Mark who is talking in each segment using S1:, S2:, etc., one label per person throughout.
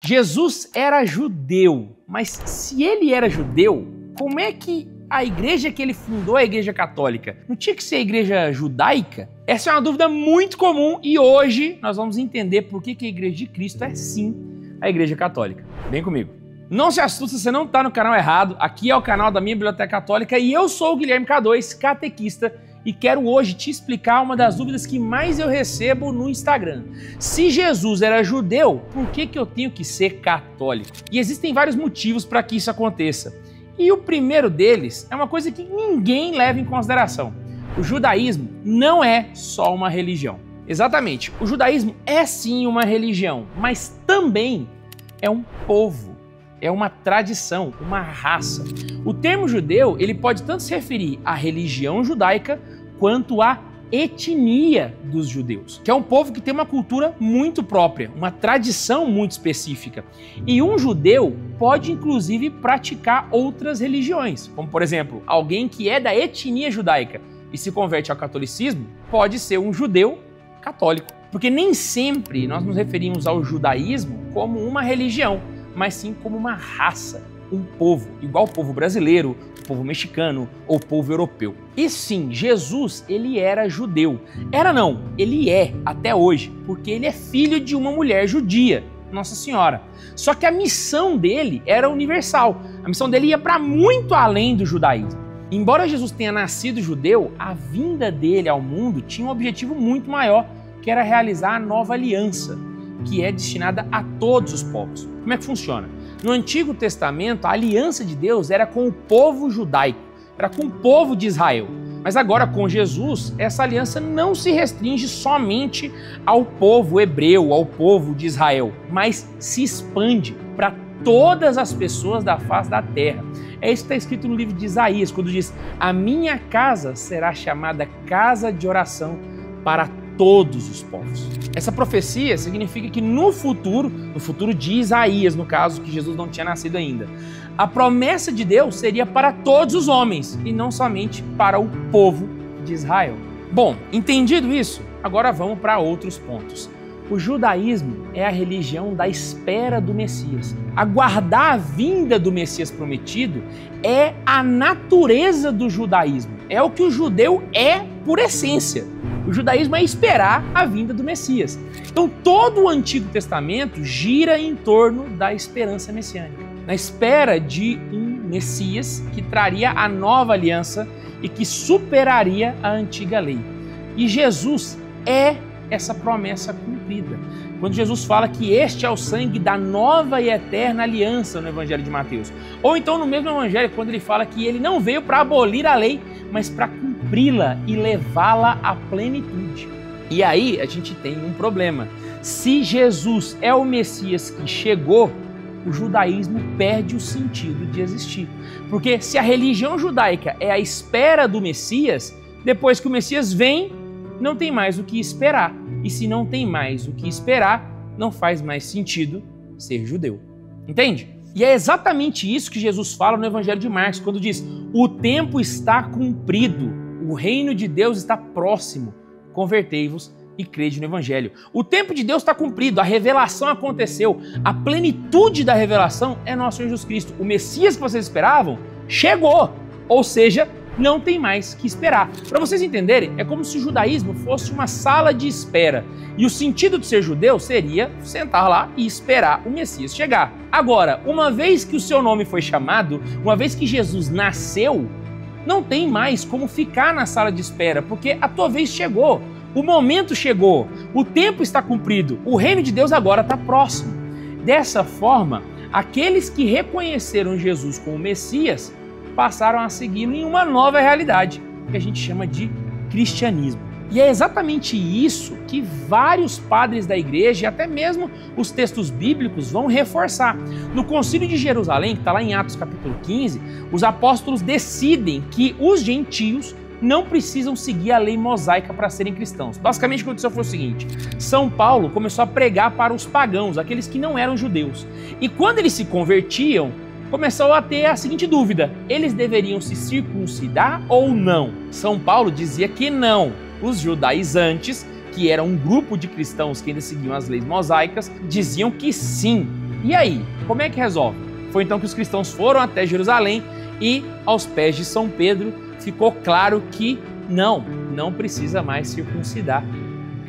S1: Jesus era judeu, mas se ele era judeu, como é que a igreja que ele fundou, a Igreja Católica, não tinha que ser a Igreja Judaica? Essa é uma dúvida muito comum e hoje nós vamos entender por que a Igreja de Cristo é sim a Igreja Católica. Vem comigo. Não se assusta, você não está no canal errado. Aqui é o canal da minha Biblioteca Católica e eu sou o Guilherme K2, catequista, e quero hoje te explicar uma das dúvidas que mais eu recebo no Instagram. Se Jesus era judeu, por que eu tenho que ser católico? E existem vários motivos para que isso aconteça. E o primeiro deles é uma coisa que ninguém leva em consideração. O judaísmo não é só uma religião. Exatamente, o judaísmo é sim uma religião, mas também é um povo. É uma tradição, uma raça. O termo judeu, ele pode tanto se referir à religião judaica quanto à etnia dos judeus, que é um povo que tem uma cultura muito própria, uma tradição muito específica. E um judeu pode inclusive praticar outras religiões, como por exemplo, alguém que é da etnia judaica e se converte ao catolicismo, pode ser um judeu católico. Porque nem sempre nós nos referimos ao judaísmo como uma religião, mas sim como uma raça, um povo, igual o povo brasileiro, o povo mexicano ou o povo europeu. E sim, Jesus, ele era judeu. Era não, ele é até hoje, porque ele é filho de uma mulher judia, Nossa Senhora. Só que a missão dele era universal. A missão dele ia para muito além do judaísmo. Embora Jesus tenha nascido judeu, a vinda dele ao mundo tinha um objetivo muito maior, que era realizar a nova aliança, que é destinada a todos os povos. Como é que funciona? No Antigo Testamento, a aliança de Deus era com o povo judaico, era com o povo de Israel. Mas agora, com Jesus, essa aliança não se restringe somente ao povo hebreu, ao povo de Israel, mas se expande para todas as pessoas da face da terra. É isso que está escrito no livro de Isaías, quando diz: a minha casa será chamada casa de oração para todos os povos. Essa profecia significa que no futuro de Isaías, no caso, que Jesus não tinha nascido ainda, a promessa de Deus seria para todos os homens e não somente para o povo de Israel. Bom, entendido isso, agora vamos para outros pontos. O judaísmo é a religião da espera do Messias. Aguardar a vinda do Messias prometido é a natureza do judaísmo. É o que o judeu é por essência. O judaísmo é esperar a vinda do Messias. Então todo o Antigo Testamento gira em torno da esperança messiânica, na espera de um Messias que traria a nova aliança e que superaria a antiga lei. E Jesus é essa promessa cumprida. Quando Jesus fala que este é o sangue da nova e eterna aliança no Evangelho de Mateus. Ou então no mesmo Evangelho, quando ele fala que ele não veio para abolir a lei, mas para cumpri-la e levá-la à plenitude. E aí a gente tem um problema. Se Jesus é o Messias que chegou, o judaísmo perde o sentido de existir. Porque se a religião judaica é a espera do Messias, depois que o Messias vem, não tem mais o que esperar. E se não tem mais o que esperar, não faz mais sentido ser judeu. Entende? E é exatamente isso que Jesus fala no Evangelho de Marcos, quando diz: o tempo está cumprido, o reino de Deus está próximo, convertei-vos e crede no Evangelho. O tempo de Deus está cumprido, a revelação aconteceu, a plenitude da revelação é nosso Senhor Jesus Cristo. O Messias que vocês esperavam chegou, ou seja, não tem mais que esperar. Para vocês entenderem, é como se o judaísmo fosse uma sala de espera. E o sentido de ser judeu seria sentar lá e esperar o Messias chegar. Agora, uma vez que o seu nome foi chamado, uma vez que Jesus nasceu, não tem mais como ficar na sala de espera, porque a tua vez chegou, o momento chegou, o tempo está cumprido, o reino de Deus agora está próximo. Dessa forma, aqueles que reconheceram Jesus como Messias passaram a segui-lo em uma nova realidade, que a gente chama de cristianismo. E é exatamente isso que vários padres da igreja e até mesmo os textos bíblicos vão reforçar. No Concílio de Jerusalém, que está lá em Atos capítulo 15, os apóstolos decidem que os gentios não precisam seguir a lei mosaica para serem cristãos. Basicamente o que aconteceu foi o seguinte: São Paulo começou a pregar para os pagãos, aqueles que não eram judeus. E quando eles se convertiam, começou a ter a seguinte dúvida: eles deveriam se circuncidar ou não? São Paulo dizia que não. Os judaizantes, que eram um grupo de cristãos que ainda seguiam as leis mosaicas, diziam que sim. E aí, como é que resolve? Foi então que os cristãos foram até Jerusalém e, aos pés de São Pedro, ficou claro que não precisa mais circuncidar.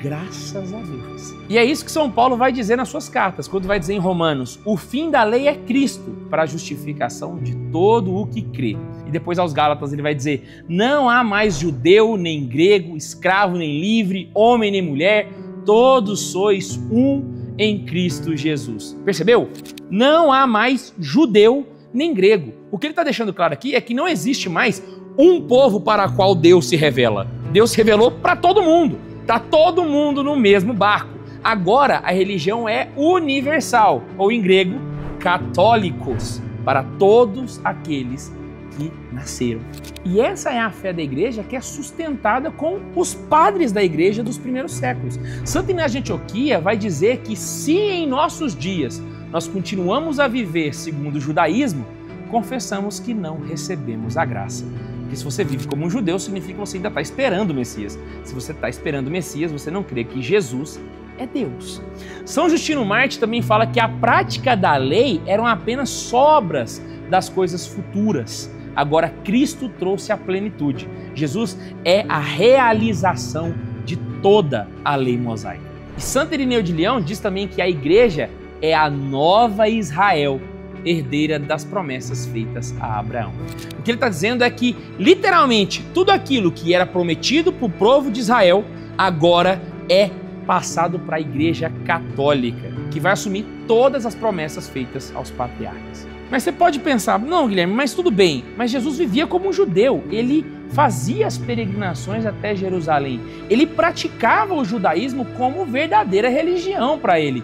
S1: Graças a Deus. E é isso que São Paulo vai dizer nas suas cartas, quando vai dizer em Romanos: o fim da lei é Cristo, para a justificação de todo o que crê. E depois aos Gálatas ele vai dizer: não há mais judeu, nem grego, escravo, nem livre, homem, nem mulher, todos sois um em Cristo Jesus. Percebeu? Não há mais judeu, nem grego. O que ele está deixando claro aqui é que não existe mais um povo para o qual Deus se revela. Deus se revelou para todo mundo. Está todo mundo no mesmo barco. Agora a religião é universal, ou em grego, católicos, para todos aqueles que nasceram. E essa é a fé da igreja que é sustentada com os padres da igreja dos primeiros séculos. Santo Inácio de Antioquia vai dizer que se em nossos dias nós continuamos a viver segundo o judaísmo, confessamos que não recebemos a graça. Porque se você vive como um judeu, significa que você ainda está esperando o Messias. Se você está esperando o Messias, você não crê que Jesus é Deus. São Justino Mártir também fala que a prática da lei eram apenas sobras das coisas futuras. Agora Cristo trouxe a plenitude. Jesus é a realização de toda a lei mosaica. E Santo Irineu de Leão diz também que a igreja é a nova Israel, herdeira das promessas feitas a Abraão. O que ele está dizendo é que, literalmente, tudo aquilo que era prometido para o povo de Israel, agora é passado para a Igreja Católica, que vai assumir todas as promessas feitas aos patriarcas. Mas você pode pensar, não, Guilherme, mas tudo bem, mas Jesus vivia como um judeu, ele fazia as peregrinações até Jerusalém, ele praticava o judaísmo como verdadeira religião para ele.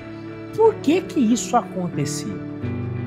S1: Por que isso acontecia?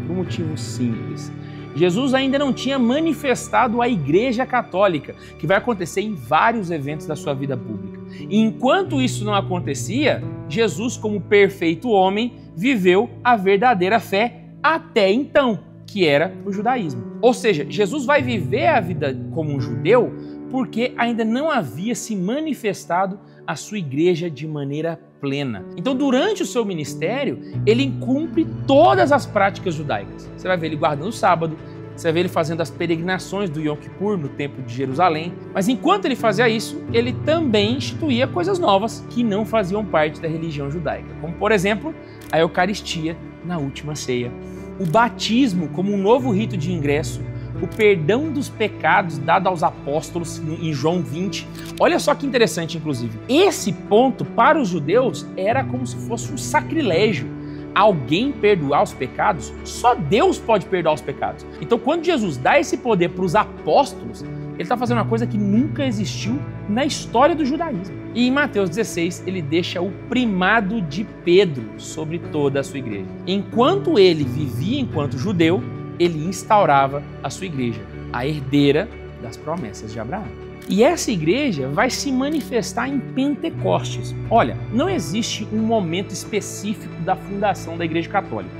S1: Por um motivo simples. Jesus ainda não tinha manifestado a Igreja Católica, que vai acontecer em vários eventos da sua vida pública. E enquanto isso não acontecia, Jesus, como perfeito homem, viveu a verdadeira fé até então, que era o judaísmo. Ou seja, Jesus vai viver a vida como um judeu porque ainda não havia se manifestado a sua igreja de maneira plena. Então, durante o seu ministério, ele cumpre todas as práticas judaicas. Você vai ver ele guardando o sábado, você vai ver ele fazendo as peregrinações do Yom Kippur no Templo de Jerusalém. Mas enquanto ele fazia isso, ele também instituía coisas novas que não faziam parte da religião judaica, como, por exemplo, a Eucaristia na última ceia, o batismo como um novo rito de ingresso, o perdão dos pecados dado aos apóstolos em João 20. Olha só que interessante, inclusive. Esse ponto, para os judeus, era como se fosse um sacrilégio. Alguém perdoar os pecados, só Deus pode perdoar os pecados. Então, quando Jesus dá esse poder para os apóstolos, ele está fazendo uma coisa que nunca existiu na história do judaísmo. E em Mateus 16, ele deixa o primado de Pedro sobre toda a sua igreja. Enquanto ele vivia enquanto judeu, ele instaurava a sua igreja, a herdeira das promessas de Abraão. E essa igreja vai se manifestar em Pentecostes. Olha, não existe um momento específico da fundação da Igreja Católica.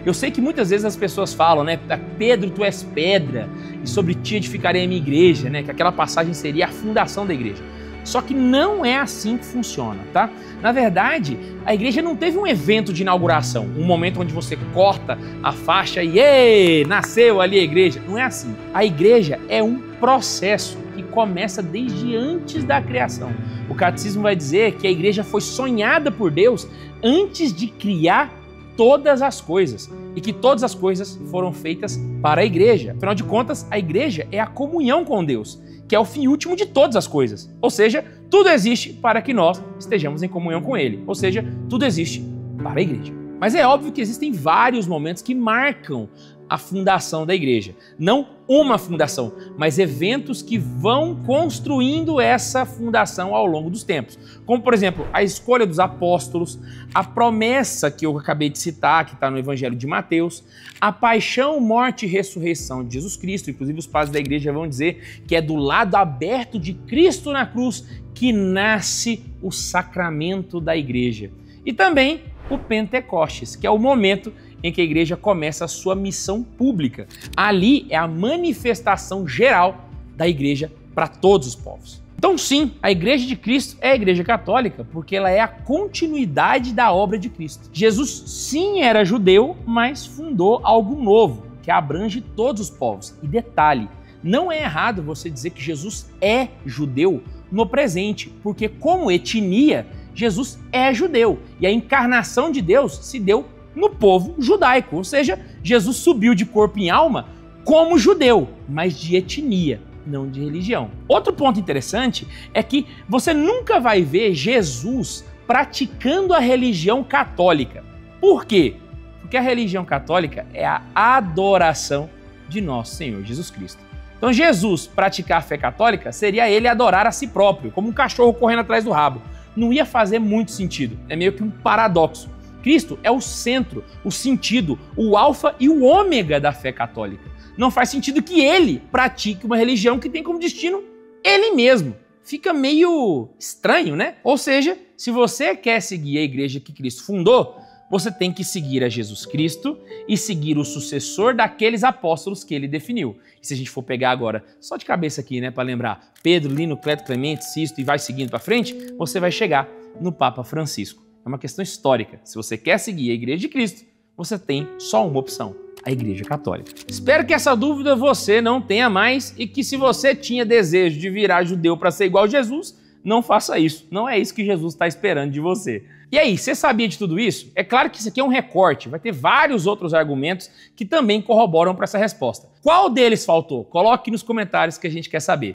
S1: Eu sei que muitas vezes as pessoas falam, né, Pedro, tu és pedra, e sobre ti edificarei a minha igreja, né, que aquela passagem seria a fundação da igreja. Só que não é assim que funciona, tá? Na verdade, a igreja não teve um evento de inauguração, um momento onde você corta a faixa e nasceu ali a igreja. Não é assim. A igreja é um processo que começa desde antes da criação. O catecismo vai dizer que a igreja foi sonhada por Deus antes de criar todas as coisas e que todas as coisas foram feitas para a igreja. Afinal de contas, a igreja é a comunhão com Deus, que é o fim último de todas as coisas. Ou seja, tudo existe para que nós estejamos em comunhão com Ele. Ou seja, tudo existe para a igreja. Mas é óbvio que existem vários momentos que marcam a fundação da igreja. Não uma fundação, mas eventos que vão construindo essa fundação ao longo dos tempos. Como, por exemplo, a escolha dos apóstolos, a promessa que eu acabei de citar, que está no Evangelho de Mateus, a paixão, morte e ressurreição de Jesus Cristo. Inclusive, os padres da igreja vão dizer que é do lado aberto de Cristo na cruz que nasce o sacramento da igreja. E também o Pentecostes, que é o momento em que a igreja começa a sua missão pública. Ali é a manifestação geral da igreja para todos os povos. Então sim, a Igreja de Cristo é a Igreja Católica porque ela é a continuidade da obra de Cristo. Jesus sim era judeu, mas fundou algo novo, que abrange todos os povos. E detalhe, não é errado você dizer que Jesus é judeu no presente, porque como etnia, Jesus é judeu. E a encarnação de Deus se deu no povo judaico, ou seja, Jesus subiu de corpo e alma como judeu, mas de etnia, não de religião. Outro ponto interessante é que você nunca vai ver Jesus praticando a religião católica. Por quê? Porque a religião católica é a adoração de nosso Senhor Jesus Cristo. Então Jesus praticar a fé católica seria ele adorar a si próprio, como um cachorro correndo atrás do rabo. Não ia fazer muito sentido, é meio que um paradoxo. Cristo é o centro, o sentido, o alfa e o ômega da fé católica. Não faz sentido que ele pratique uma religião que tem como destino ele mesmo. Fica meio estranho, né? Ou seja, se você quer seguir a igreja que Cristo fundou, você tem que seguir a Jesus Cristo e seguir o sucessor daqueles apóstolos que ele definiu. E se a gente for pegar agora, só de cabeça aqui, né, para lembrar, Pedro, Lino, Cleto, Clemente, Sisto e vai seguindo para frente, você vai chegar no Papa Francisco. É uma questão histórica. Se você quer seguir a Igreja de Cristo, você tem só uma opção: a Igreja Católica. Espero que essa dúvida você não tenha mais e que se você tinha desejo de virar judeu para ser igual a Jesus, não faça isso. Não é isso que Jesus está esperando de você. E aí, você sabia de tudo isso? É claro que isso aqui é um recorte, vai ter vários outros argumentos que também corroboram para essa resposta. Qual deles faltou? Coloque nos comentários que a gente quer saber.